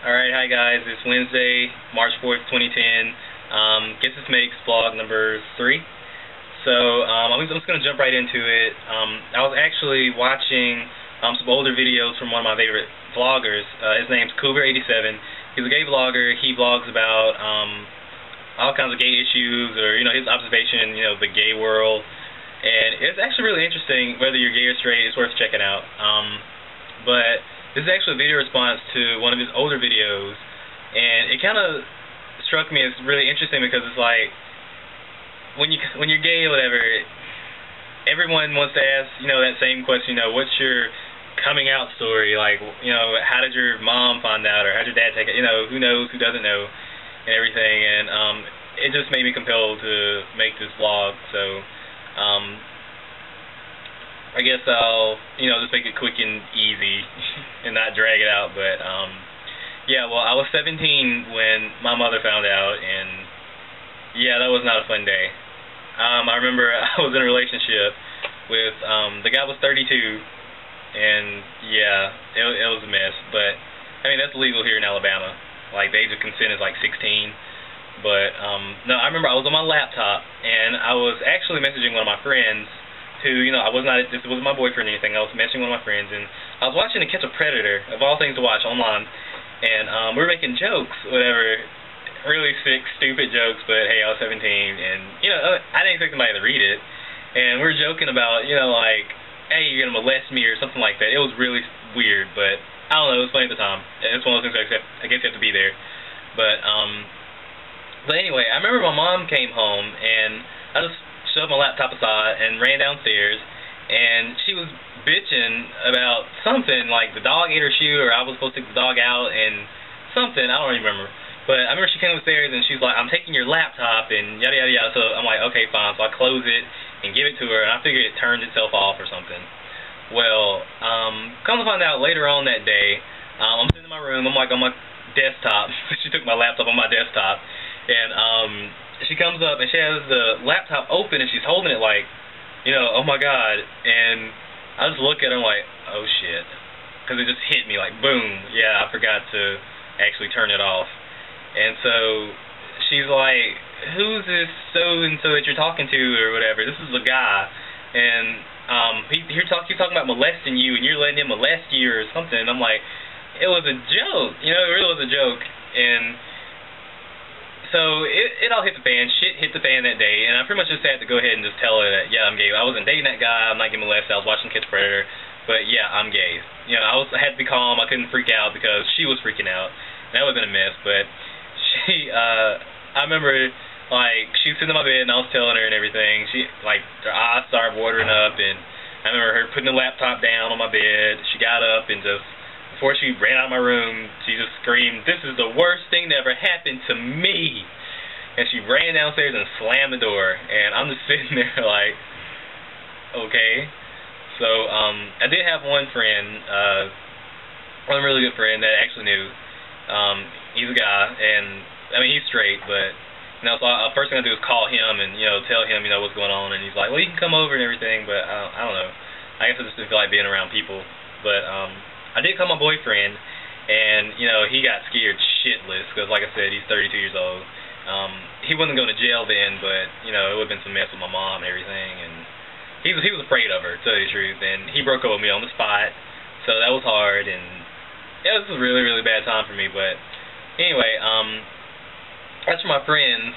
Alright, hi guys, it's Wednesday, March 4th, 2010. Guess This Makes vlog number 3. So, I'm just going to jump right into it. I was actually watching some older videos from one of my favorite vloggers. His name's Cougar87. He's a gay vlogger. He vlogs about all kinds of gay issues, or, his observation, the gay world. And it's actually really interesting. Whether you're gay or straight, it's worth checking out. But this is actually a video response to one of his older videos, and it kind of struck me as really interesting because it's like, when you're gay or whatever, everyone wants to ask, that same question, what's your coming out story? Like, how did your mom find out, or how did your dad take it? Who knows, who doesn't know, and everything. And it just made me compelled to make this vlog. So I guess I'll, just make it quick and easy and not drag it out. But, yeah, well, I was 17 when my mother found out, and, yeah, that was not a fun day. I remember I was in a relationship with, the guy was 32, and, yeah, it was a mess. But, I mean, that's illegal here in Alabama. Like, the age of consent is, like, 16. But, no, I remember I was on my laptop, and I was actually messaging one of my friends who, this wasn't my boyfriend or anything. I was messaging one of my friends, and I was watching To Catch a Predator, of all things to watch, online, and we were making jokes, whatever, really sick, stupid jokes, but hey, I was 17, and, I didn't expect somebody to read it, and we were joking about, like, hey, you're gonna molest me, or something like that. It was really weird, but, I don't know, it was funny at the time. It's one of those things I guess you have to be there. But anyway, I remember my mom came home, and I just shoved my laptop aside and ran downstairs, and she was bitching about something, like the dog ate her shoe, or I was supposed to take the dog out, and something, I don't remember. But I remember she came upstairs, and she was like, I'm taking your laptop, and yada yada yada. So I'm like, okay, fine. So I close it and give it to her, and I figured it turned itself off or something. Well, come to find out later on that day, I'm sitting in my room, I'm like on my desktop. She took my laptop on my desktop, and she comes up, and she has the laptop open, and she's holding it like, oh my god, and I just look at her, and I'm like, oh shit, because it just hit me like, boom, yeah, I forgot to actually turn it off. And so she's like, who's this so-and-so that you're talking to, or whatever? This is a guy, and he's talking about molesting you, and you're letting him molest you, or something. And I'm like, it was a joke, it really was a joke. And so it all hit the fan. Shit hit the fan that day, and I pretty much just had to go ahead and just tell her that, yeah, I'm gay. I wasn't dating that guy. I'm not getting molested. I was watching Catch a Predator, but yeah, I'm gay. I had to be calm. I couldn't freak out because she was freaking out. That would have been a mess. But she, I remember, like, she was sitting in my bed, and I was telling her and everything. She, like, her eyes started watering up, and I remember her putting the laptop down on my bed. She got up and just, before she ran out of my room, she just screamed, "This is the worst thing that ever happened to me." And she ran downstairs and slammed the door. And I'm just sitting there like, okay. So, I did have one friend, one really good friend that I actually knew. He's a guy, and, I mean, he's straight, but, so the first thing I do is call him and, tell him, what's going on. And he's like, well, you can come over and everything, but I don't know. I guess I just didn't feel like being around people. But, I did call my boyfriend, and, he got scared shitless, because, like I said, he's 32 years old. He wasn't going to jail then, but, it would have been some mess with my mom and everything, and he was afraid of her, to tell you the truth, and he broke up with me on the spot, so that was hard, and it was a really, really bad time for me. But anyway, as for my friends,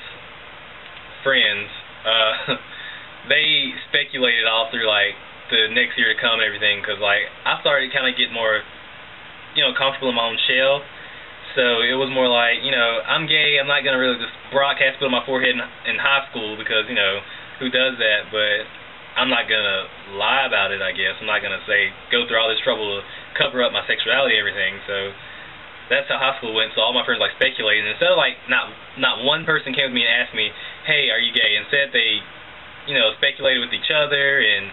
they speculated all through, like, the next year to come and everything, because, like, I started kind of getting more, comfortable in my own shell. So it was more like, I'm gay, I'm not going to really just broadcast it on my forehead in high school because, who does that? But I'm not going to lie about it, I guess. I'm not going to go through all this trouble to cover up my sexuality and everything. So that's how high school went. So all my friends, like, speculated. And instead of, like, not one person came with me and asked me, hey, are you gay? Instead they, speculated with each other and,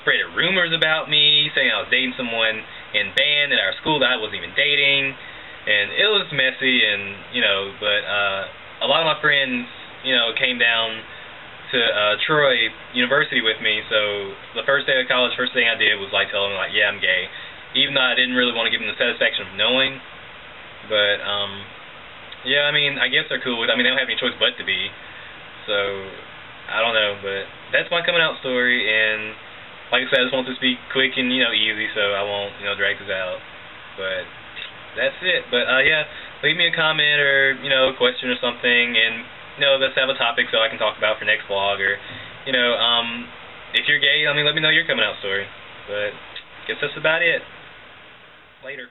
spread rumors about me, saying I was dating someone in band at our school that I wasn't even dating. And it was messy, and, but a lot of my friends, came down to Troy University with me, so the first day of college, first thing I did was, like, tell them, like, yeah, I'm gay. Even though I didn't really want to give them the satisfaction of knowing, But yeah, I mean, I guess they're cool with. I mean, they don't have any choice but to be. So I don't know, but that's my coming out story. And like I said, I just want this to be quick and easy, so I won't drag this out. But that's it. But yeah, leave me a comment or a question or something, and let's have a topic so I can talk about for next vlog, or if you're gay, let me know your coming out story. But I guess that's about it. Later.